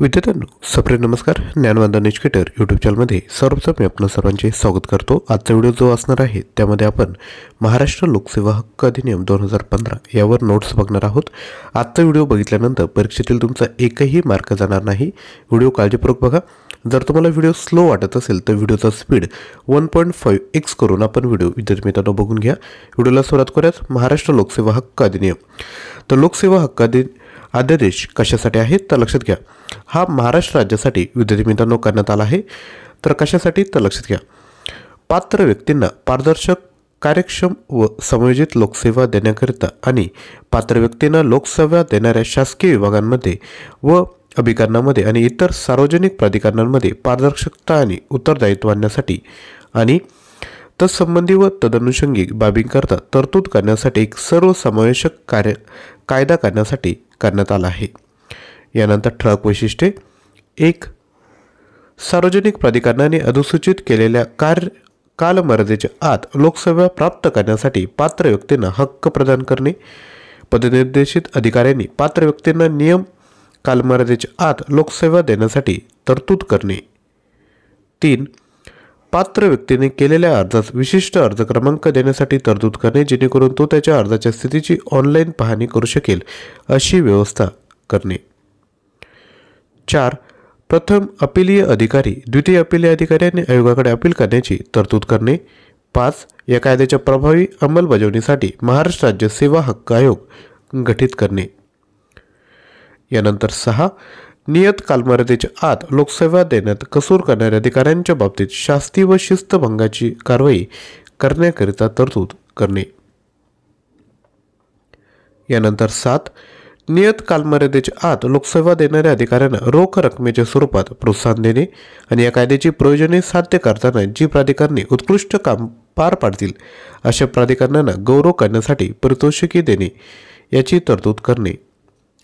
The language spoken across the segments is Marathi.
विद्यार्थ्यांनो सप्रे नमस्कार. ज्ञानवंदन एज्युकेटर यूट्यूब चॅनलमध्ये सर्वप्रथम मी आपणा सर्वांचे स्वागत करतो. आजचा व्हिडिओ जो असणार आहे त्यामध्ये आपण महाराष्ट्र लोकसेवा हक्क अधिनियम 2015 यावर नोट्स बघणार आहोत. आजचा व्हिडिओ बघितल्यानंतर परीक्षेतील तुमचा एकही मार्क जाणार नाही. व्हिडिओ काळजीपूर्वक बघा. जर तुम्हाला व्हिडिओ स्लो वाटत असेल तर व्हिडिओचा स्पीड 1.5x करून आपण व्हिडिओ विद्यार्थी मित्रांनो बघून घ्या. व्हिडिओला सुरुवात करूयात. महाराष्ट्र लोकसेवा हक्क अधिनियम. तर लोकसेवा हक्क अध्यादेश कशासाठी आहे तर लक्षात घ्या. हा महाराष्ट्र राज्यासाठी विद्यार्थी मित्रांनो करण्यात आला आहे. तर कशासाठी तर लक्षात घ्या. पात्र व्यक्तींना पारदर्शक, कार्यक्षम व समयोजित लोकसेवा देण्याकरिता आणि पात्र व्यक्तींना लोकसेवा देणाऱ्या शासकीय विभागांमध्ये व अभिकरणामध्ये आणि इतर सार्वजनिक प्राधिकरणांमध्ये पारदर्शकता आणि उत्तरदायित्व आणण्यासाठी आणि तत्संबंधी व तदनुषंगिक बाबींकरता तरतूद करण्यासाठी एक सर्वसमावेशक कायदा करण्यासाठी करण्यात आला आहे. यानंतर ठळक वैशिष्ट्ये. 1. सार्वजनिक प्राधिकरणाने अधिसूचित केलेल्या कालमर्यादेच्या आत लोकसेवा प्राप्त करण्यासाठी पात्र व्यक्तींना हक्क प्रदान करणे. पदनिर्देशित अधिकाऱ्यांनी पात्र व्यक्तींना नियम कालमर्यादेच्या आत लोकसेवा देण्यासाठी तरतूद करणे. 3. पात्र व्यक्तीने केलेल्या अर्जास विशिष्ट अर्ज क्रमांक देण्यासाठी तरतूद करणे, जेणेकरून तो त्याच्या अर्जाच्या स्थितीची ऑनलाईन पाहणी करू शकेल अशी व्यवस्था करणे. 4. प्रथम अपीलीय अधिकारी, द्वितीय अपीलीय अधिकारी आणि आयोगाकडे अपील करण्याची तरतूद करणे. 5. या कायद्याच्या प्रभावी अंमलबजावणीसाठी महाराष्ट्र राज्य सेवा हक्क आयोग गठीत करणे. यानंतर 6. नियत कालमर्यादेच्या आत लोकसेवा देण्यात कसूर करणाऱ्या अधिकाऱ्यांच्या बाबतीत शास्ती व शिस्तभंगाची कारवाई करण्याकरिता तरतूद करणे. यानंतर 7. नियत कालमर्यादेच्या आत लोकसेवा देणाऱ्या अधिकाऱ्यांना रोख रकमेच्या स्वरूपात प्रोत्साहन देणे आणि या कायद्याची प्रयोजने साध्य करताना जी प्राधिकरणे उत्कृष्ट काम पार पाडतील अशा प्राधिकरणांना गौरव करण्यासाठी पारितोषिके देणे याची तरतूद करणे.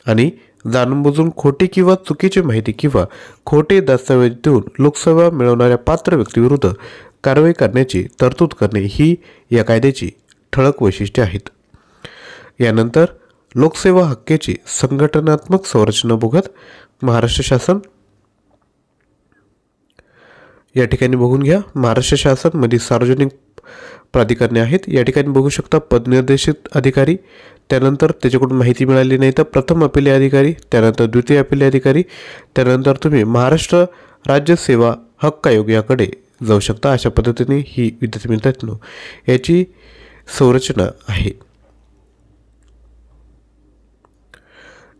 आणि जाणूनबुजून खोटी किंवा चुकीची माहिती किंवा खोटे दस्तऐवज देऊन लोकसेवा मिळवणाऱ्या पात्र व्यक्तीविरुद्ध कारवाई करण्याची तरतूद करणे ही या कायद्याची ठळक वैशिष्ट्ये आहेत. यानंतर लोकसेवा हक्काची संघटनात्मक संरचना बघत महाराष्ट्र शासन या ठिकाणी बघून घ्या. महाराष्ट्र शासन मध्ये सार्वजनिक प्राधिकरणे आहेत. या ठिकाणी बघू शकता पदनिर्देशित अधिकारी, त्यानंतर त्याच्याकडून माहिती मिळाली नाही तर प्रथम अपीलीय अधिकारी, त्यानंतर द्वितीय अपीलीय अधिकारी, त्यानंतर तुम्ही महाराष्ट्र राज्य सेवा हक्क आयोग याकडे जाऊ शकता. अशा पद्धतीने ही विद्यार्थी मित्रांनो याची संरचना आहे.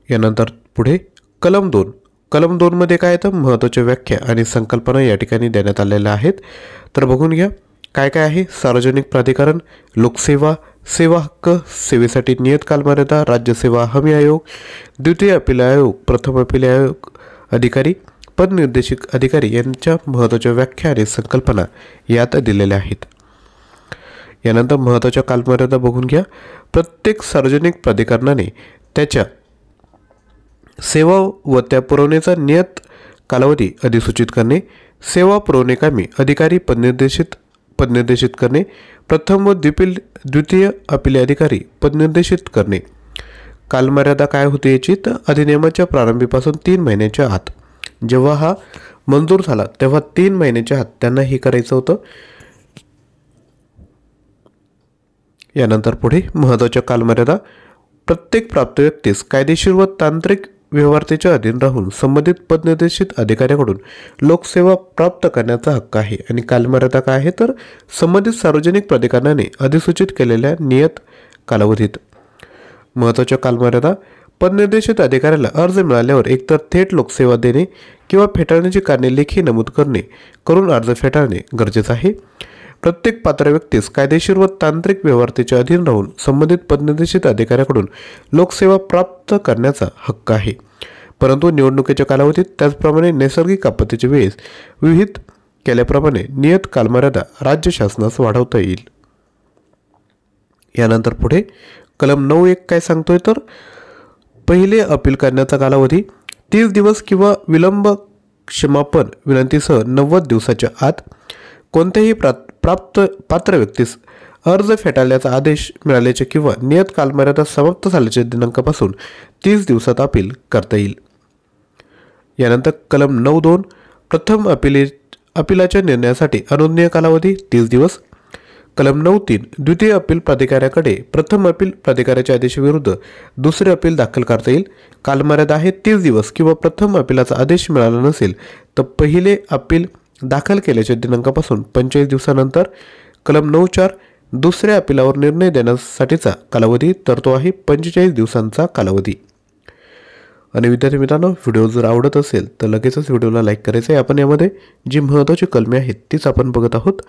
यानंतर पुढे कलम 2. कलम 2 मध्ये काय तर महत्त्वाच्या व्याख्या आणि संकल्पना या ठिकाणी देण्यात आलेल्या आहेत. तर बघून घ्या काय काय आहे. सार्वजनिक प्राधिकरण, लोकसेवा, सेवा हक्क, सेवेसाठी नियत कालमर्यादा, राज्य सेवा हमी आयोग, द्वितीय अपील आयोग, प्रथम अपील आयोग अधिकारी, पदनिर्देशित अधिकारी यांच्या महत्त्वाच्या व्याख्या आणि संकल्पना यात दिलेल्या आहेत. यानंतर महत्त्वाच्या कालमर्यादा बघून घ्या. प्रत्येक सार्वजनिक प्राधिकरणाने त्याच्या सेवा व त्या पुरवण्याचा नियत कालावधी अधिसूचित करणे, सेवा पुरवणेकामी अधिकारी पदनिर्देशित करणे, प्रथम व द्वितीय अपील अधिकारी पदनिर्देशित करणे. कालमर्यादा काय होते याची तर अधिनियमाच्या प्रारंभीपासून 3 महिन्याच्या आत, जेव्हा हा मंजूर झाला तेव्हा 3 महिन्याच्या आत त्यांना हे करायचं होतं. यानंतर पुढे महत्त्वाच्या कालमर्यादा. प्रत्येक प्राप्त व्यक्तीस कायदेशीर व तांत्रिक व्यवहार्यतेच्या अधीन राहून संबंधित पदनिर्देशित अधिकाऱ्याकडून लोकसेवा प्राप्त करण्याचा हक्क आहे. आणि कालमर्यादा काय आहे तर संबंधित सार्वजनिक प्राधिकरणाने अधिसूचित केलेल्या नियत कालावधीत. महत्त्वाच्या कालमर्यादा. पदनिर्देशित अधिकाऱ्याला अर्ज मिळाल्यावर एकतर थेट लोकसेवा देणे किंवा फेटाळण्याची कारणे लेखी नमूद करून अर्ज फेटाळणे गरजेचे आहे. प्रत्येक पात्र व्यक्तीस कायदेशीर व तांत्रिक व्यवहार्यतेच्या अधीन राहून संबंधित पदनिर्देशित अधिकाऱ्याकडून लोकसेवा प्राप्त करण्याचा हक्क आहे, परंतु निवडणुकीच्या कालावधीत त्याचप्रमाणे नैसर्गिक आपत्तीच्या वेळेस विहित केल्याप्रमाणे नियत कालमर्यादा राज्य शासनास वाढवता येईल. यानंतर पुढे कलम 9(1) काय सांगतोय तर पहिले अपील करण्याचा कालावधी 30 दिवस किंवा विलंब क्षमापन विनंतीसह 90 दिवसाच्या आत. कोणत्याही पात्र व्यक्तीस अर्ज फेटाळल्याचा आदेश मिळाल्याचे किंवा नियत कालमर्यादा समाप्त झाल्याच्या दिनांकापासून 30 दिवसात अपील करता येईल. यानंतर कलम 9(2) प्रथम अपिलाच्या निर्णयासाठी अनुज्ञेय कालावधी 30 दिवस। कलम 9(3) द्वितीय अपील प्राधिकाऱ्याकडे प्रथम अपील प्राधिकाऱ्याच्या आदेशाविरुद्ध दुसरे अपील दाखल करता येईल। कालमर्यादा आहे 30 दिवस किंवा प्रथम अपीलाचा आदेश मिळाला नसेल तर पहिले अपील दाखल केल्याच्या दिनांकापासून 45 दिवसानंतर। कलम 9(4) दुसऱ्या अपिलावर निर्णय देण्यासाठीचा कालावधी तर तो आहे 45 दिवसांचा कालावधी। आणि विद्यार्थी मित्रांनो, व्हिडिओ जर आवडत असेल तर लगेचच व्हिडिओला लाईक करायचं आहे। आपण यामध्ये जी महत्त्वाची कलमे आहेत तीच आपण बघत आहोत।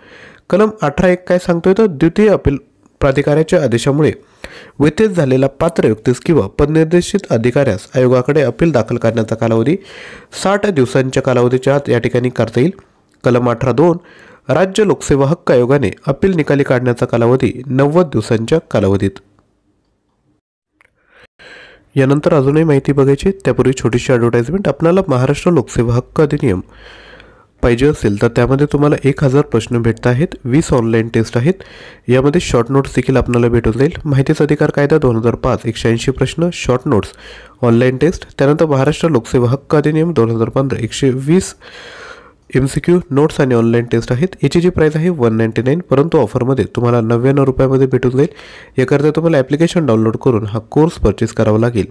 कलम 18(1) काय सांगतोय तर द्वितीय अपील प्राधिकाऱ्याच्या आदेशामुळे व्यतीत झालेला पात्र व्यक्तीस किंवा पदनिर्देशित अधिकाऱ्यास आयोगाकडे अपील दाखल करण्याचा कालावधी 60 दिवसांच्या कालावधीच्या आत या ठिकाणी करता येईल। कलम 18(2) राज्य लोकसेवा हक्क आयोगाने अपील निकाली काढण्याचा कालावधी 90 दिवसांच्या कालावधीत। यानंतर अजूनही माहिती बघायची, त्यापूर्वी छोटीशी ॲडव्हर्टाइजमेंट। आपल्याला महाराष्ट्र लोकसेवा हक्क अधिनियम पाहिजे असेल तर त्यामध्ये तुम्हाला 1000 प्रश्न भेटत आहेत, 20 ऑनलाईन टेस्ट आहेत, यामध्ये शॉर्ट नोट्स देखील आपल्याला भेटून जाईल। माहितीचा अधिकार कायदा 2005 180 प्रश्न, शॉर्ट नोट्स, ऑनलाईन टेस्ट। त्यानंतर महाराष्ट्र लोकसेवा हक्क अधिनियम 2015 120 MCQ नोट्स आणि ऑनलाईन टेस्ट आहेत। याची जी प्राईस आहे 199, परंतु ऑफरमध्ये तुम्हाला 99 रुपयामध्ये भेटून जाईल। याकरता तुम्हाला ॲप्लिकेशन डाउनलोड करून हा कोर्स परचेस करावा लागेल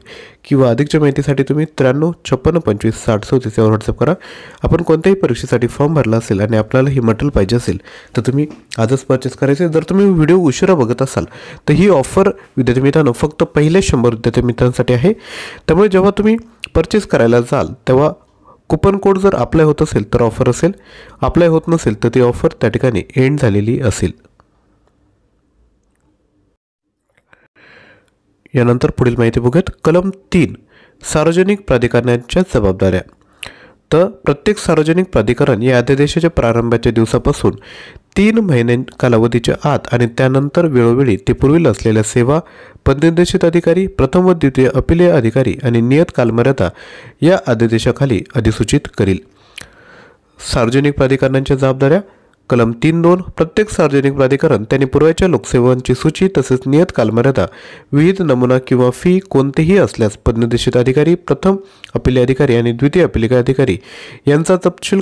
किंवा अधिकच्या माहितीसाठी तुम्ही 93 56 25 60 34 यावर व्हॉट्सअप करा। आपण कोणत्याही परीक्षेसाठी फॉर्म भरला असेल आणि आपल्याला ही मटेरियल पाहिजे असेल तर तुम्ही आजच परचेस करायचे। जर तुम्ही व्हिडिओ उशिरा बघत असाल तर ही ऑफर विद्यार्थी मित्रांनो फक्त पहिले 100 विद्यार्थी मित्रांसाठी आहे। त्यामुळे जेव्हा तुम्ही परचेस करायला जाल तेव्हा कुपन कोड जर अप्लाय होत असेल तर ऑफर असेल, अप्लाय होत नसेल तर ती ऑफर त्या ठिकाणी एंड झालेली असेल। यानंतर पुढील माहिती बघूयात। कलम 3 सार्वजनिक प्राधिकरणांच्या जबाबदाऱ्या। तर प्रत्येक सार्वजनिक प्राधिकरण या अध्यादेशाच्या प्रारंभाच्या दिवसापासून 3 महिने कालावधीच्या आत आणि त्यानंतर वेळोवेळी ते पुरविल असलेल्या सेवा पदनिर्देशित अधिकारी, प्रथम व द्वितीय अपीलीय अधिकारी आणि नियत कालमर्यादा या अध्यादेशाखाली अधिसूचित करील। सार्वजनिक प्राधिकरणांच्या जबाबदाऱ्या। कलम 3(2) प्रत्येक सार्वजनिक प्राधिकरण त्यांनी पुरवायच्या लोकसेवांची सूची तसेच नियत कालमर्यादा, विहित नमुना किंवा फी कोणतेही असल्यास पदनिर्देशित अधिकारी, प्रथम अपीलीय अधिकारी आणि द्वितीय अपीलीय अधिकारी यांचा तपशील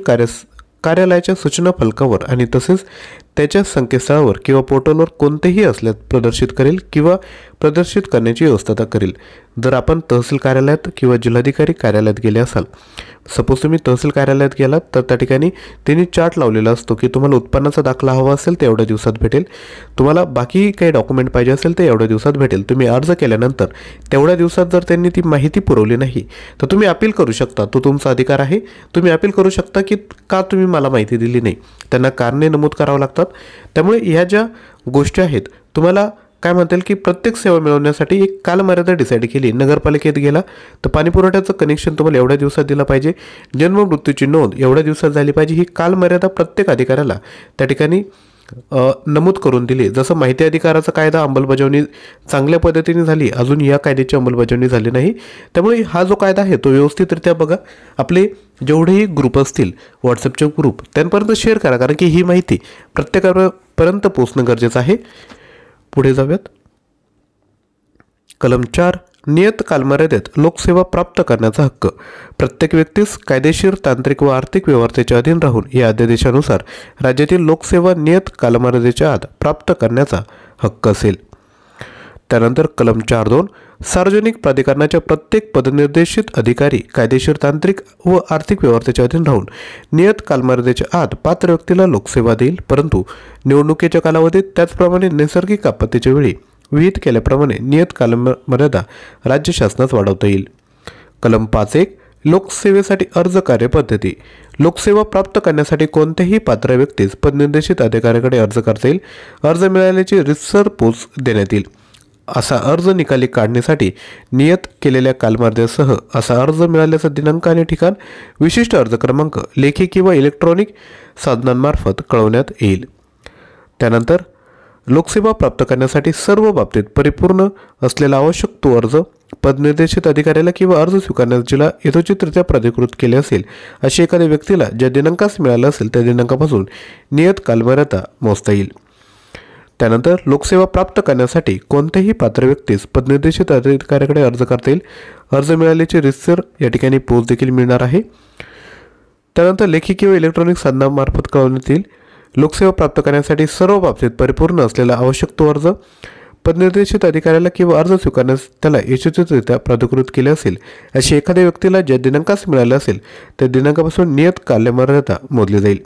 कार्यालयाच्या सूचना फलकावर आणि तसेच त्याच्या संकेतस्थळावर किंवा पोर्टलवर कोणतेही असल्यास प्रदर्शित करेल किंवा प्रदर्शित करण्याची व्यवस्था करेल। जर आपण तहसील कार्यालयात किंवा जिल्हाधिकारी कार्यालयात गेले असाल, सपोज तुम्ही तहसील कार्यालयात गेलात तर त्या ठिकाणी त्यांनी चार्ट लावलेला असतो की तुम्हाला उत्पन्नाचा दाखला हवा असेल तर एवढ्या दिवसात भेटेल, तुम्हाला बाकी काही डॉक्युमेंट पाहिजे असेल तर एवढ्या दिवसात भेटेल। तुम्ही अर्ज केल्यानंतर तेवढ्या दिवसात जर त्यांनी ती माहिती पुरवली नाही तर तुम्ही अपील करू शकता, तो तुमचा अधिकार आहे। तुम्ही अपील करू शकता की का तुम्ही मला माहिती दिली नाही, त्यांना कारणे नमूद करावं लागतात। त्यामुळे ह्या ज्या गोष्टी आहेत तुम्हाला काय म्हणता येईल की प्रत्येक सेवा मिळवण्यासाठी एक कालमर्यादा डिसाईड केली। नगरपालिकेत गेला तर पाणी पुरवठ्याचं कनेक्शन तुम्हाला एवढ्या दिवसात दिलं पाहिजे, जन्म मृत्यूची नोंद एवढ्या दिवसात झाली पाहिजे, ही कालमर्यादा प्रत्येक अधिकाऱ्याला त्या ठिकाणी नमूद करून दिली। जसं माहिती अधिकाराचा कायदा अंमलबजावणी चांगल्या पद्धतीने झाली, अजून या कायद्याची अंमलबजावणी झाली नाही। त्यामुळे हा जो कायदा आहे तो व्यवस्थितरित्या बघा, आपले जेवढेही ग्रुप असतील व्हॉट्सअपचे ग्रुप त्यांपर्यंत शेअर करा, कारण की ही माहिती प्रत्येकापर्यंत पोहोचणं गरजेचं आहे। पुढे जाऊयात। कलम 4 नियत कालमर्यादेत लोकसेवा प्राप्त करण्याचा हक्क। प्रत्येक व्यक्तीस कायदेशीर, तांत्रिक व आर्थिक व्यवहाराच्या अधीन राहून या अध्यादेशानुसार राज्यातील लोकसेवा नियत कालमर्यादेच्या आत प्राप्त करण्याचा हक्क असेल। त्यानंतर कलम 4(2) सार्वजनिक प्राधिकरणाच्या प्रत्येक पदनिर्देशित अधिकारी कायदेशीर, तांत्रिक व आर्थिक व्यवहाराच्या अधीन राहून नियत कालमर्यादेच्या आत पात्र व्यक्तीला लोकसेवा देईल, परंतु निवडणुकीच्या कालावधीत त्याचप्रमाणे नैसर्गिक आपत्तीच्या वेळी विहित केल्याप्रमाणे नियत कालमर्यादा राज्य शासनास वाढवता येईल। कलम 5(1) लोकसेवेसाठी अर्ज कार्यपद्धती। लोकसेवा प्राप्त करण्यासाठी कोणत्याही पात्र व्यक्तीस पदनिर्देशित अधिकाऱ्याकडे अर्ज करता येईल। अर्ज मिळाल्याची रितसर पोच देण्यात येईल। असा अर्ज निकाली काढण्यासाठी नियत केलेल्या कालमर्यादेसह असा अर्ज मिळाल्याचा दिनांक आणि ठिकाण, विशिष्ट अर्ज क्रमांक लेखी किंवा इलेक्ट्रॉनिक साधनांमार्फत कळवण्यात येईल। त्यानंतर लोकसेवा प्राप्त करण्यासाठी सर्व बाबतीत परिपूर्ण असलेला आवश्यक तो अर्ज पदनिर्देशित अधिकाऱ्याला किंवा अर्ज स्वीकारण्यास जिला यथोचितरित्या प्राधिकृत केले असेल अशी एखाद्या व्यक्तीला ज्या दिनांकास मिळाला असेल त्या दिनांकापासून नियत कालमर्यादा मोजता येईल। त्यानंतर लोकसेवा प्राप्त करण्यासाठी कोणत्याही पात्र व्यक्तीस पदनिर्देशित अधिकाऱ्याकडे अर्ज करता येईल. अर्ज मिळाल्याची रितसर या ठिकाणी पोच देखील मिळणार आहे. त्यानंतर लेखी किंवा इलेक्ट्रॉनिक साधनामार्फत कळवण्यात येईल. लोकसेवा प्राप्त करण्यासाठी सर्व बाबतीत परिपूर्ण असलेला आवश्यक तो अर्ज पदनिर्देशित अधिकाऱ्याला किंवा अर्ज स्वीकारण्यास त्याला यशस्वीरित्या प्राधिकृत केले असेल अशी एखाद्या व्यक्तीला ज्या दिनांकास मिळाले असेल त्या दिनांकापासून नियत कालमर्यादा मोजली जाईल.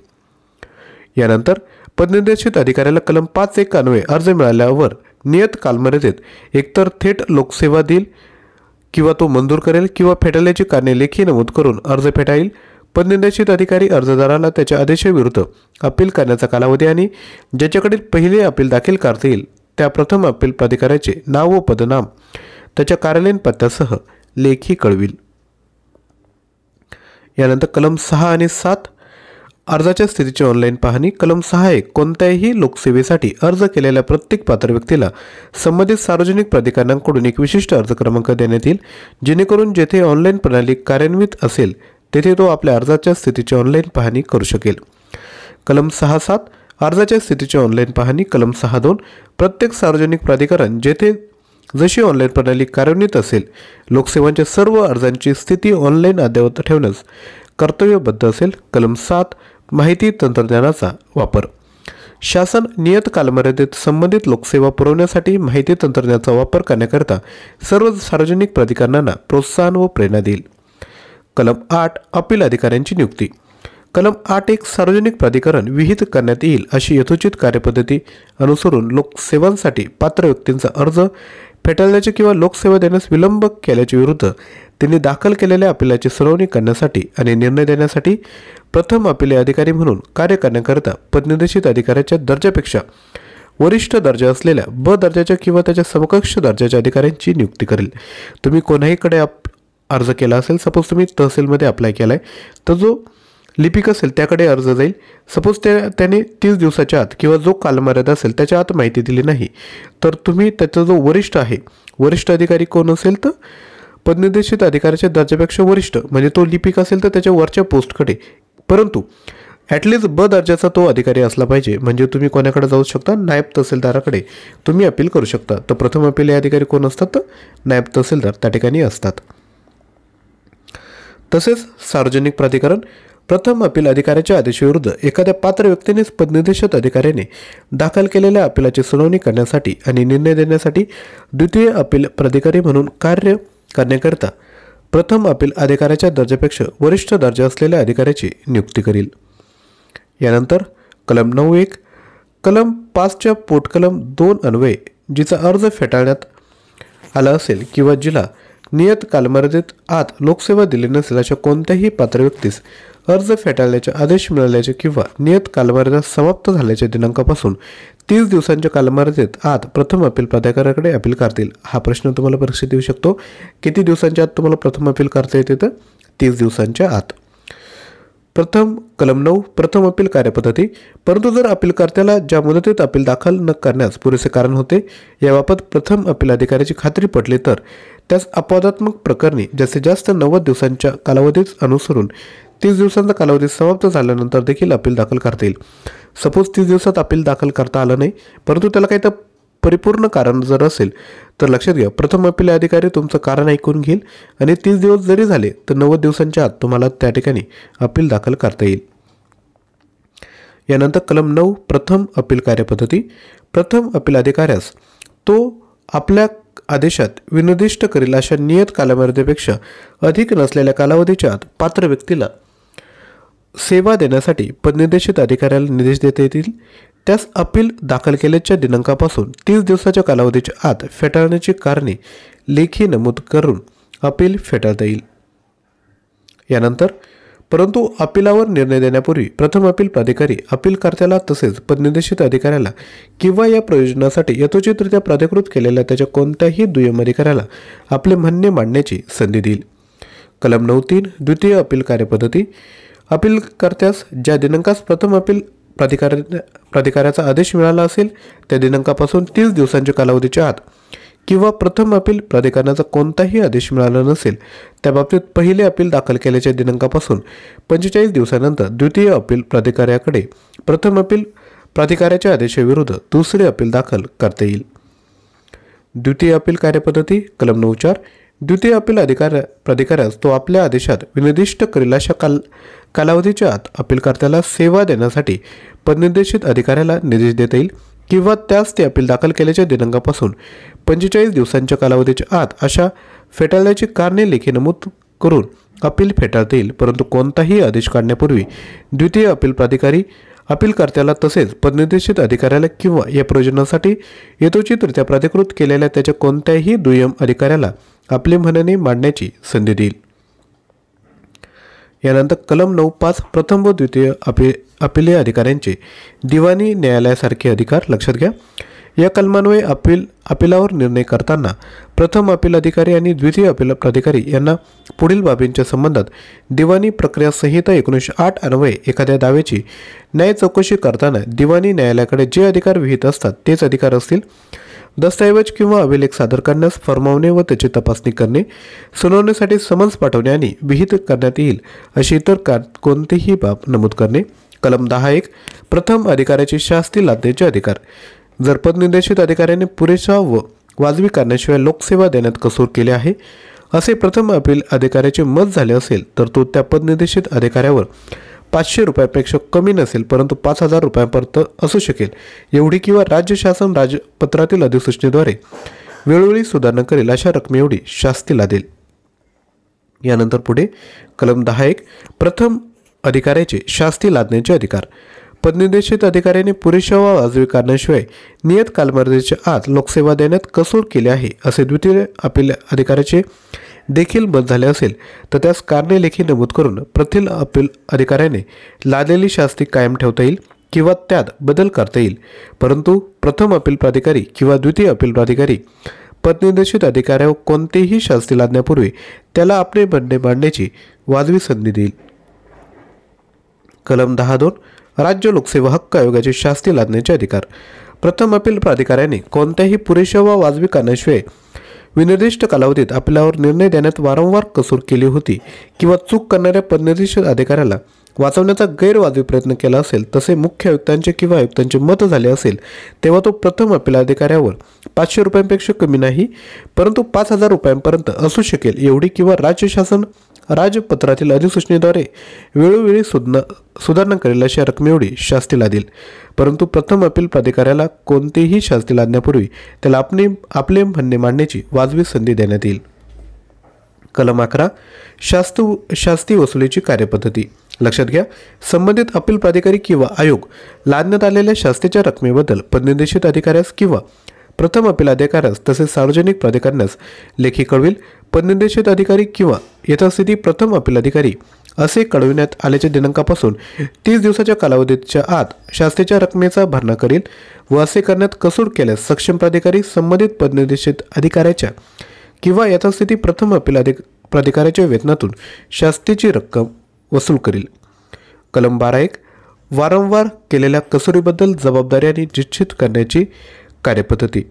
यानंतर पदनिर्देशित अधिकाऱ्याला कलम 5(1) अन्वये अर्ज मिळाल्यावर नियत कालमर्यादेत एकतर थेट लोकसेवा देईल किंवा तो मंजूर करेल किंवा फेटाळल्याची कारणे लेखी नमूद करून अर्ज फेटाळेल. पदनिर्देशित अधिकारी अर्जदाराला त्याच्या आदेशाविरुद्ध अपील करण्याचा कालावधी आणि ज्याच्याकडील पहिले अपील दाखल करता येईल त्या प्रथम अपील प्राधिकाऱ्याचे नाव व पदनाम त्याच्या कार्यालयीन पत्त्यासह लेखी कळविल. यानंतर कलम 6 आणि 7 अर्जाच्या स्थितीची ऑनलाईन पाहणी. कलम 6(1) कोणत्याही लोकसेवेसाठी अर्ज केलेल्या प्रत्येक पात्र व्यक्तीला संबंधित सार्वजनिक प्राधिकरणाकडून एक विशिष्ट अर्ज क्रमांक देण्यात येईल, जेणेकरून जेथे ऑनलाईन प्रणाली कार्यान्वित असेल तेथे तो आपल्या अर्जाच्या स्थितीची ऑनलाईन पाहणी करू शकेल. कलम 6(7) अर्जाच्या स्थितीची ऑनलाईन पाहणी. कलम 6(2) प्रत्येक सार्वजनिक प्राधिकरण जेथे जशी ऑनलाईन प्रणाली कार्यान्वित असेल लोकसेवांच्या सर्व अर्जांची स्थिती ऑनलाईन अद्ययावत ठेवण्यास कर्तव्यबद्ध असेल. कलम 7 माहिती तंत्रज्ञानाचा वापर. शासन नियत कालमर्यादेत संबंधित लोकसेवा पुरवण्यासाठी माहिती तंत्रज्ञानाचा वापर करण्याकरिता सर्व सार्वजनिक प्राधिकरणांना प्रोत्साहन व प्रेरणा देईल. कलम 8 अपील अधिकाऱ्यांची नियुक्ती. कलम 8(1) सार्वजनिक प्राधिकरण विहित करण्यात येईल अशी यथोचित कार्यपद्धती अनुसरून लोकसेवांसाठी पात्र व्यक्तींचा अर्ज फेटाळल्याचे किंवा लोकसेवा देण्यास विलंब केल्याच्या विरुद्ध त्यांनी दाखल केलेल्या अपिलाची सुनावणी करण्यासाठी आणि निर्णय देण्यासाठी प्रथम अपील अधिकारी म्हणून कार्य करण्याकरिता पदनिर्देशित अधिकाऱ्याच्या दर्जापेक्षा वरिष्ठ दर्जा असलेल्या ब दर्जाच्या किंवा त्याच्या समकक्ष दर्जाच्या अधिकाऱ्यांची नियुक्ती करेल. तुम्ही कोणाहीकडे अर्ज केला असेल, सपोज तुम्ही तहसीलमध्ये अप्लाय केला आहे, तर जो लिपिक असेल त्याकडे अर्ज जाईल. सपोज त्याने 30 दिवसाच्या आत किंवा जो कालमर्यादा असेल त्याच्या आत माहिती दिली नाही, तर तुम्ही त्याचा जो वरिष्ठ आहे, वरिष्ठ अधिकारी कोण असेल तर पदनिर्देशित अधिकाऱ्याच्या दर्जापेक्षा वरिष्ठ म्हणजे तो लिपिक असेल तर त्याच्या वरच्या पोस्टकडे, परंतु ॲटलिस्ट ब दर्जाचा तो अधिकारी असला पाहिजे. म्हणजे तुम्ही कोणाकडे जाऊ शकता, नायब तहसीलदाराकडे तुम्ही अपील करू शकता. तर प्रथम अपील अधिकारी कोण असतात तर नायब तहसीलदार त्या ठिकाणी असतात. तसेच सार्वजनिक प्राधिकरण प्रथम अपील अधिकाऱ्याच्या आदेशाविरुद्ध एखाद्या पात्र व्यक्तीनेच पदनिर्देशित अधिकाऱ्याने दाखल केलेल्या अपिलाची सुनावणी करण्यासाठी आणि निर्णय देण्यासाठी द्वितीय अपील प्राधिकारी म्हणून कार्य करण्याकरिता प्रथम अपील अधिकाऱ्याच्या दर्जापेक्षा वरिष्ठ दर्जा असलेल्या अधिकाऱ्याची नियुक्ती करील. यानंतर कलम 9(1) कलम 5च्या पोटकलम 2 अन्वये जिचा अर्ज फेटाळण्यात आला असेल किंवा जिला नियत कालमर्यादेत आत लोकसेवा दिली नसेल अशा कोणत्याही पात्र व्यक्तीस अर्ज फेटाळल्याचे आदेश मिळाल्याचे किंवा नियत कालमर्यादा समाप्त झाल्याच्या दिनांकापासून 30 दिवसांच्या कालमर्यादेत आत प्रथम अपील प्राधिकाऱ्याकडे अपील करतील. हा प्रश्न तुम्हाला परीक्षेत येऊ शकतो. किती दिवसांच्या आत तुम्हाला प्रथम अपील करता येते तर 30 दिवसांच्या आत. कलम 9 प्रथम अपील कार्यपद्धती. परंतु जर अपीलकर्त्याला ज्या मुदतीत अपील दाखल न करण्यास पुरेसे कारण होते याबाबत प्रथम अपील अधिकाऱ्याची खात्री पटली तर त्यास अपवादात्मक प्रकरणी जास्तीत जास्त 90 दिवसांच्या कालावधीच अनुसरून 30 दिवसांचा कालावधी समाप्त झाल्यानंतर देखील अपील दाखल करता येईल. सपोज 30 दिवसात अपील दाखल करता आलं नाही, परंतु त्याला काही तर परिपूर्ण कारण जर असेल तर लक्षात घ्या प्रथम अपील अधिकारी तुमचं कारण ऐकून घेईल आणि 30 दिवस जरी झाले तर 90 दिवसांच्या आत तुम्हाला त्या ठिकाणी अपील दाखल करता येईल. यानंतर कलम 9 प्रथम अपील कार्यपद्धती. प्रथम अपील अधिकाऱ्यास तो आपल्या आदेशात विनिर्दिष्ट करील अशा नियत कालमर्यादेपेक्षा अधिक नसलेल्या कालावधीच्या आत पात्र व्यक्तीला सेवा देण्यासाठी पदनिर्देशित अधिकाऱ्याला निर्देश देता येतील. त्यास अपील दाखल केल्याच्या दिनांकापासून 30 दिवसाच्या कालावधीच्या आत फेटाळण्याची कारणे लेखी नमूद करून अपील फेटाळता येईल. यानंतर परंतु अपिलावर निर्णय देण्यापूर्वी प्रथम अपील प्राधिकारी अपीलकर्त्याला तसेच पदनिर्देशित अधिकाऱ्याला किंवा या प्रयोजनासाठी यथोचितरित्या प्राधिकृत केलेल्या त्याच्या कोणत्याही दुय्यम अधिकाऱ्याला आपले म्हणणे मांडण्याची संधी देईल. कलम 9(3) द्वितीय अपील कार्यपद्धती. अपीलकर्त्यास ज्या दिनांकास प्रथम अपील प्राधिकाऱ्याचा आदेश मिळाला असेल त्या दिनांकापासून 30 दिवसांच्या कालावधीच्या आत किंवा प्रथम अपील प्राधिकरणाचा कोणताही आदेश मिळाला नसेल त्या बाबतीत पहिले अपील दाखल केल्याच्या दिनांकापासून 45 दिवसानंतर द्वितीय अपील प्राधिकाऱ्याकडे प्रथम अपील प्राधिकाऱ्याच्या आदेशाविरुद्ध दुसरे अपील दाखल करता येईल। द्वितीय अपील कार्यपद्धती कलम 9(4). द्वितीय अपील प्राधिकाऱ्यास तो आपल्या आदेशात विनिर्दिष्ट करेल अशा कालावधीच्या आत अपीलकर्त्याला सेवा देण्यासाठी पदनिर्देशित अधिकाऱ्याला निर्देश देता येईल किंवा त्यास ते अपील दाखल केल्याच्या दिनांकापासून 45 दिवसांच्या कालावधीच्या आत अशा फेटाळल्याची कारणे लेखी नमूद करून अपील फेटाळता येईल। परंतु कोणताही आदेश काढण्यापूर्वी द्वितीय अपील प्राधिकारी अपीलकर्त्याला तसेच पदनिर्देशित अधिकाऱ्याला किंवा या प्रयोजनासाठी यथोचितरित्या प्राधिकृत केलेल्या त्याच्या कोणत्याही दुय्यम अधिकाऱ्याला आपले म्हणणे मांडण्याची संधी देईल। यानंतर कलम 9(5) प्रथम व द्वितीय अपील अधिकाऱ्यांचे दिवाणी न्यायालयासारखे अधिकार लक्षात घ्या। या कलमान्वये अपीलावर निर्णय करताना प्रथम अपील अधिकारी आणि द्वितीय अपील प्राधिकारी यांना पुढील बाबींच्या संबंधात दिवाणी प्रक्रिया संहिता 1908 अन्वये एखाद्या दाव्याची न्याय चौकशी करताना दिवाणी न्यायालयाकडे जे अधिकार विहित असतात तेच अधिकार असतील। दस्तऐवज किंवा अभिलेख सादर करण्यास फरमावणे व त्याची तपासणी करणे, सुनावणीसाठी समन्स पाठवणे आणि विहित करण्यात येईल अशी इतर कोणतीही बाब नमूद करणे। कलम 10(1) प्रथम अधिकाऱ्याची शास्ती लादण्याचे अधिकार। जर पदनिर्देशित अधिकाऱ्याने पुरेशा व वाजवी कारणाशिवाय लोकसेवा देण्यात कसूर केले आहे असे प्रथम अपील अधिकाऱ्याचे मत झाले असेल तर तो त्या पदनिर्देशित अधिकाऱ्यावर 500 रुपयापेक्षा कमी नसेल परंतु 5000 रुपयांपर्यंत असू शकेल एवढी किंवा राज्य शासन राजपत्रातील अधिसूचनेद्वारे वेळोवेळी सुधारणा करेल अशा रकमेएवढी शास्ती लादेल। यानंतर पुढे कलम 10(1) प्रथम अधिकाऱ्याचे शास्ती लादण्याचे अधिकार। पदनिर्देशित अधिकाऱ्याने पुरेशा व वाजवी कारणाशिवाय नियत कालमर्यादेच्या आत लोकसेवा देण्यात कसूर केले आहे असे द्वितीय अपील अधिकाऱ्याचे देखील मत झाले असेल तर त्यास कारणे लेखी नमूद करून प्रथम अपील अधिकाऱ्याने लादलेली शास्ती कायम ठेवता येईल किंवा त्यात बदल करता येईल। परंतु प्रथम अपील प्राधिकारी किंवा द्वितीय अपील प्राधिकारी पदनिर्देशित अधिकाऱ्यावर कोणतेही शास्ती लादण्यापूर्वी त्याला आपले म्हणणे मांडण्याची वाजवी संधी देईल। कलम 10(2) राज्य लोकसेवा हक्क आयोगाचे शास्ती लादण्याचे अधिकार। प्रथम अपील प्राधिकाऱ्याने कोणत्याही पुरेशा व वाजवी कारणाशिवाय विनिर्दिष्ट कालावधीत आपल्यावर निर्णय देण्यात वारंवार कसूर केली होती किंवा चूक करणाऱ्या पदनिर्देशित अधिकाऱ्याला वाचवण्याचा गैरवाजवी प्रयत्न केला असेल तसे मुख्य आयुक्तांचे किंवा आयुक्तांचे मत झाले असेल तेव्हा तो प्रथम अपील अधिकाऱ्यावर 500 रुपयांपेक्षा कमी नाही परंतु 5000 रुपयांपर्यंत असू शकेल एवढी किंवा राज्य शासन राजपत्रातील अधिसूचनेद्वारे वेळोवेळी सुधारणा करेल अशा रकमेएवढी शास्ती लादेल। परंतु प्रथम अपील प्राधिकाऱ्याला कोणतीही शास्ती लादण्यापूर्वी त्याला आपले म्हणणे मांडण्याची वाजवी संधी देण्यात येईल। कलम 11 शास्ती वसुलीची कार्यपद्धती लक्षात घ्या। संबंधित अपील प्राधिकारी किंवा आयोग लादण्यात आलेल्या शास्तीच्या रकमेबद्दल पदनिर्देशित अधिकाऱ्यास किंवा प्रथम अपील अधिकाऱ्यास तसेच सार्वजनिक प्राधिकरणास लेखी कळवेल। पदनिर्देशित अधिकारी किंवा यथास्थिती प्रथम अपील अधिकारी असे कळविण्यात आल्याच्या दिनांकापासून 30 दिवसाच्या कालावधीच्या आत शास्तीच्या रकमेचा भरणा करेल व असे करण्यात कसूर केल्यास सक्षम प्राधिकारी संबंधित पदनिर्देशित अधिकाऱ्याच्या किंवा यथास्थिती प्रथम अपील प्राधिकाऱ्याच्या वेतनातून शास्तीची रक्कम वसूल करेल। कलम 12(1) वारंवार केलेल्या कसूरीबद्दल जबाबदारी आणि निश्चित करण्याची कार्यपद्धती।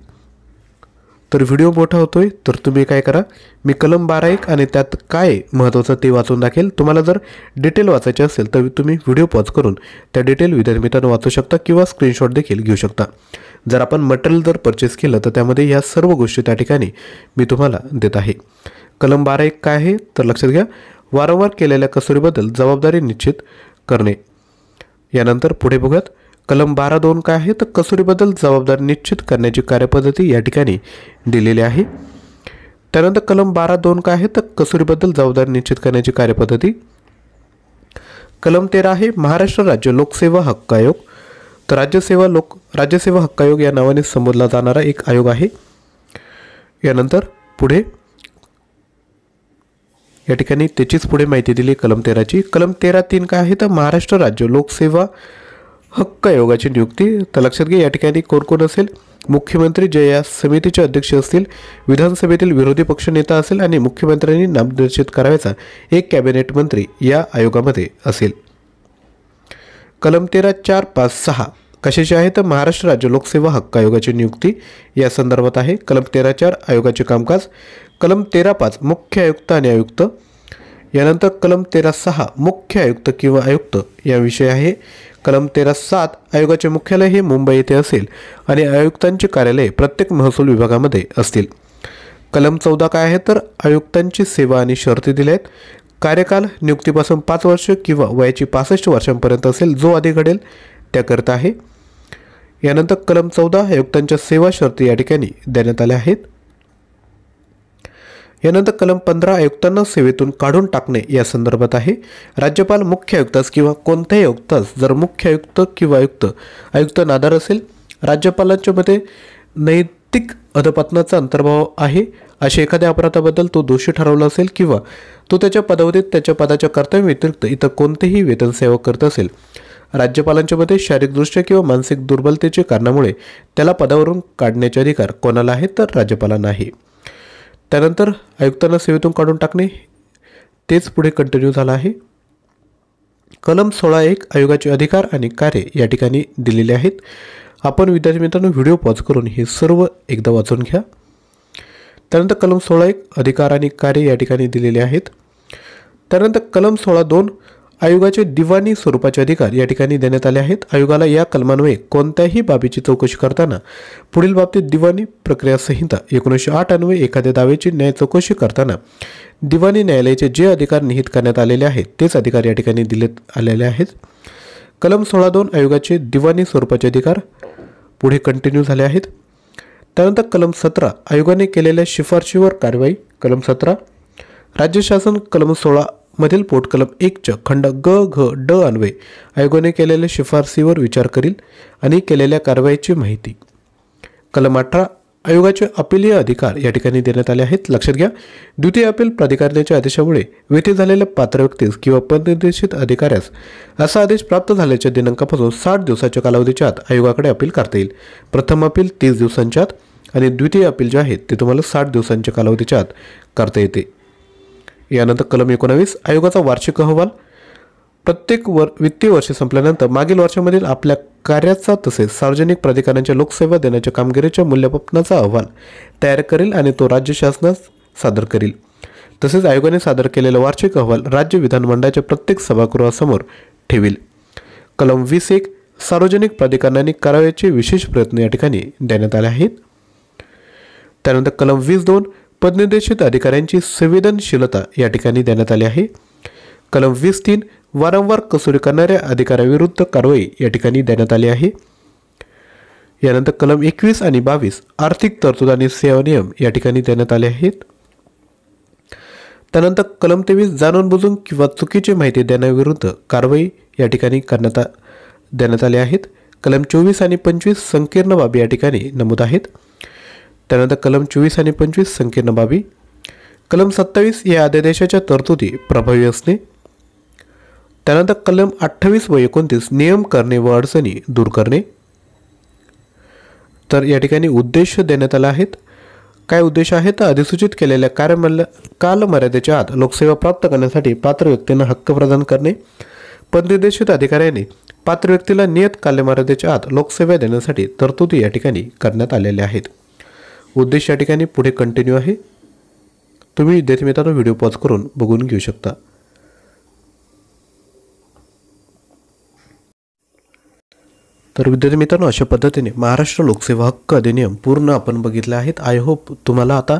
तर व्हिडिओ मोठा होतोय तर तुम्ही काय करा, मी कलम 12(1) आणि त्यात काय महत्त्वाचं ते वाचून दाखवेल। तुम्हाला जर डिटेल वाचायचे असेल तर तुम्ही व्हिडिओ पॉज करून त्या डिटेल विद्यार्थ्यांना वाचू शकता किंवा स्क्रीनशॉट देखील घेऊ शकता। जर आपण मटेरियल जर परचेस केलं तर त्यामध्ये या सर्व गोष्टी त्या ठिकाणी मी तुम्हाला देत आहे। कलम 12(1) काय आहे तर लक्षात घ्या, वारंवार केलेल्या कसूरीबद्दल जबाबदारी निश्चित करणे। यानंतर पुढे बघूयात कलम 12(2) काय आहे तर कसूरीबद्दल जबाबदारी निश्चित करण्याची कार्यपद्धती या ठिकाणी दिलेली आहे। त्यानंतर कलम 12(2) काय आहे तर कसूरीबद्दल जबाबदारी निश्चित करण्याची कार्यपद्धती। कलम 13 आहे महाराष्ट्र राज्य लोकसेवा हक्क आयोग। तर राज्यसेवा हक्क आयोग या नावाने संबोधला जाणारा एक आयोग आहे। यानंतर पुढे या ठिकाणी त्याचीच पुढे माहिती दिली कलम 13ची। कलम 13(3) काय आहे तर महाराष्ट्र राज्य लोकसेवा हक्क आयोगाची नियुक्ती। तर लक्षात घ्या या ठिकाणी कोण असेल, मुख्यमंत्री जे या समितीचे अध्यक्ष असतील, विधानसभेतील विरोधी पक्ष नेता असेल आणि मुख्यमंत्र्यांनी नामनिर्देशित करायचा एक कॅबिनेट मंत्री या आयोगामध्ये असेल। कलम 13(4), 5, 6 कशाची आहे तर महाराष्ट्र राज्य लोकसेवा हक्क आयोगाची नियुक्ती या संदर्भात आहे। कलम 13(4) आयोगाचे कामकाज। कलम 13(5) मुख्य आयुक्त आणि आयुक्त। यानंतर कलम 13.6 मुख्य आयुक्त किंवा आयुक्त या विषय आहे। कलम 13.7 आयोगाचे मुख्यालय हे मुंबई येथे असेल आणि आयुक्तांचे कार्यालय प्रत्येक महसूल विभागामध्ये असतील। कलम 14 काय आहे तर आयुक्तांची सेवा आणि शर्ती दिल्या आहेत। कार्यकाल नियुक्तीपासून 5 वर्ष किंवा वयाची 65 वर्षांपर्यंत असेल, जो आधी घडेल त्याकरता आहे। यानंतर कलम 14 आयुक्तांच्या सेवा शर्ती या ठिकाणी देण्यात आल्या आहेत। यानंतर कलम 15 आयुक्तांना सेवेतून काढून टाकणे या संदर्भात आहे। राज्यपाल मुख्य आयुक्तास किंवा कोणत्याही आयुक्तास जर मुख्य आयुक्त किंवा आयुक्त नादार असेल, राज्यपालांच्या मते नैतिक अधपतनाचा अंतर्भाव आहे, अशा एखाद्या अपराधाबद्दल तो दोषी ठरवला असेल किंवा तो त्याच्या पदावधीत त्याच्या पदाच्या कर्तव्याव्यतिरिक्त इतर कोणतेही वेतन सेवा करत असेल, राज्यपालांच्या मते शारीरिकदृष्ट्या किंवा मानसिक दुर्बलतेच्या कारणामुळे त्याला पदावरून काढण्याचे अधिकार कोणाला आहे तर राज्यपालांना आहे। त्यानंतर आयुक्तांना सेवेतून काढून टाकणे तेच पुढे कंटिन्यू झालं आहे। कलम 16.1 आयोगाचे अधिकार आणि कार्य या ठिकाणी दिलेले आहेत। आपण विद्यार्थी मित्रांनो व्हिडिओ पॉज करून हे सर्व एकदा वाचून घ्या। त्यानंतर कलम 16.1 अधिकार आणि कार्य या ठिकाणी दिलेले आहेत। त्यानंतर कलम 16.2 आयोगाचे दिवाणी स्वरूपाचे अधिकार या ठिकाणी देण्यात आले आहेत। आयोगाला या कलमान्वये कोणत्याही बाबीची चौकशी करताना पुढील बाबतीत दिवाणी प्रक्रिया संहिता 1908 अन्वये एखाद्या दाव्याची न्याय चौकशी करताना दिवाणी न्यायालयाचे जे अधिकार निहित करण्यात आलेले आहेत तेच अधिकार या ठिकाणी दिलेत आलेले आहेत। कलम 16.2 आयोगाचे दिवाणी स्वरूपाचे अधिकार पुढे कंटिन्यू झाले आहेत। त्यानंतर कलम 17 आयोगाने केलेल्या शिफारशीवर कारवाई। कलम 17 राज्य शासन कलम 16 मधील पोटकलम 1 खंड ग घ ड अन्वये आयोगाने केलेल्या शिफारशीवर विचार करील आणि केलेल्या कारवाईची माहिती। कलम 18 आयोगाचे अपीलीय अधिकार या ठिकाणी देण्यात आले आहेत। लक्षात घ्या, द्वितीय अपील प्राधिकरणाच्या आदेशामुळे व्यती झालेल्या पात्र व्यक्तीस किंवा पदनिर्देशित अधिकाऱ्यास असा आदेश प्राप्त झाल्याच्या दिनांकापासून 60 दिवसाच्या कालावधीच्या आत आयोगाकडे अपील करता येईल। प्रथम अपील 30 दिवसांच्या आत आणि द्वितीय अपील जे आहे ते तुम्हाला 60 दिवसांच्या कालावधीच्या आत करता येते। यानंतर कलम 19 आयोगाचा वार्षिक अहवाल प्रत्येक वित्तीय वर्ष संपल्यानंतर मागील वर्षामधील आपल्या कार्याचा तसेच सार्वजनिक प्राधिकरणाच्या लोकसेवा देण्याच्या कामगिरीच्या मूल्यमापनाचा अहवाल तयार करेल आणि तो राज्य शासनास सादर करेल। तसेच आयोगाने सादर केलेला वार्षिक अहवाल राज्य विधानमंडळाच्या प्रत्येक सभागृहासमोर ठेवील। कलम 20.1 सार्वजनिक प्राधिकरणाने करावयाचे विशेष प्रयत्न या ठिकाणी देण्यात आले आहेत। त्यानंतर कलम 20.2 पदनिर्देशित अधिकाऱ्यांची संवेदनशीलता या ठिकाणी देण्यात आली आहे। कलम 20.3 वारंवार कसोटी करणाऱ्या अधिकाऱ्याविरुद्ध कारवाई या ठिकाणी देण्यात आली आहे। यानंतर कलम 21 आणि 22 आर्थिक तरतूद आणि सेवा नियम या ठिकाणी देण्यात आले आहेत। त्यानंतर कलम 23 जाणून बुजून किंवा चुकीची माहिती देण्याविरुद्ध कारवाई या ठिकाणी देण्यात आले आहेत। कलम 24 आणि 25 संकीर्ण बाबी या ठिकाणी नमूद आहेत। त्यानंतर कलम 24 आणि 25 संकीर्ण बाबी। कलम 27 या अध्यादेशाच्या तरतुदी प्रभावी असणे। त्यानंतर कलम 28 व 29 नियम करणे व अडचणी दूर करणे। तर या ठिकाणी उद्देश देण्यात आले आहेत। काय उद्देश आहे तर अधिसूचित केलेल्या कालमर्यादेच्या आत लोकसेवा प्राप्त करण्यासाठी पात्र व्यक्तींना हक्क प्रदान करणे। पदनिर्देशित अधिकाऱ्याने पात्र व्यक्तीला नियत कालमर्यादेच्या आत लोकसेवा देण्यासाठी तरतुदी या ठिकाणी करण्यात आलेल्या आहेत। उद्देश या ठिकाणी पुढे कंटिन्यू आहे। तुम्ही विद्यार्थी मित्रांनो व्हिडिओ पॉज करून बघून घेऊ शकता। तर विद्यार्थी मित्रांनो अशा पद्धतीने महाराष्ट्र लोकसेवा हक्क अधिनियम पूर्ण आपण बघितले आहेत। आय होप तुम्हाला आता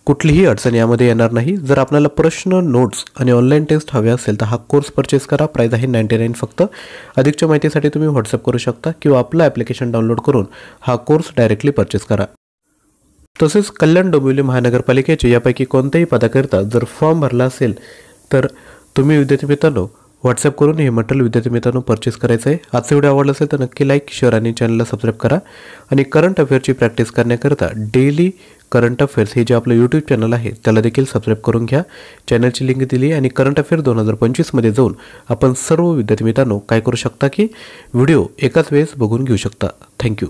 कुठलीही अडचण यामध्ये येणार नाही। जर आपल्याला प्रश्न नोट्स आणि ऑनलाईन टेस्ट हवे असेल तर हा कोर्स परचेस करा। प्राइस आहे 99 फक्त। अधिकच्या माहितीसाठी तुम्ही व्हॉट्सअप करू शकता किंवा आपलं ॲप्लिकेशन डाउनलोड करून हा कोर्स डायरेक्टली परचेस करा। तसेच कल्याण डोंबिवली महानगरपालिकेचे यापैकी कोणत्याही पदाकरिता जर फॉर्म भरला असेल तर तुम्ही विद्यार्थी मित्रांनो व्हॉट्सअप करून हे मटेरियल विद्यार्थी मित्रांनो परचेस करायचं आहे। आजचा व्हिडिओ आवडला असेल तर नक्की लाईक शेअर आणि चॅनलला सबस्क्राईब करा। आणि करंट अफेअरची प्रॅक्टिस करण्याकरिता डेली करंट अफेअर्स हे जे आपलं यूट्यूब चॅनल आहे त्याला देखील सबस्क्राईब करून घ्या। चॅनलची लिंक दिली आणि करंट अफेअर 2025 मध्ये जाऊन आपण सर्व विद्यार्थी मित्रांनो काय करू शकता की व्हिडिओ एकाच वेळेस बघून घेऊ शकता। थँक्यू।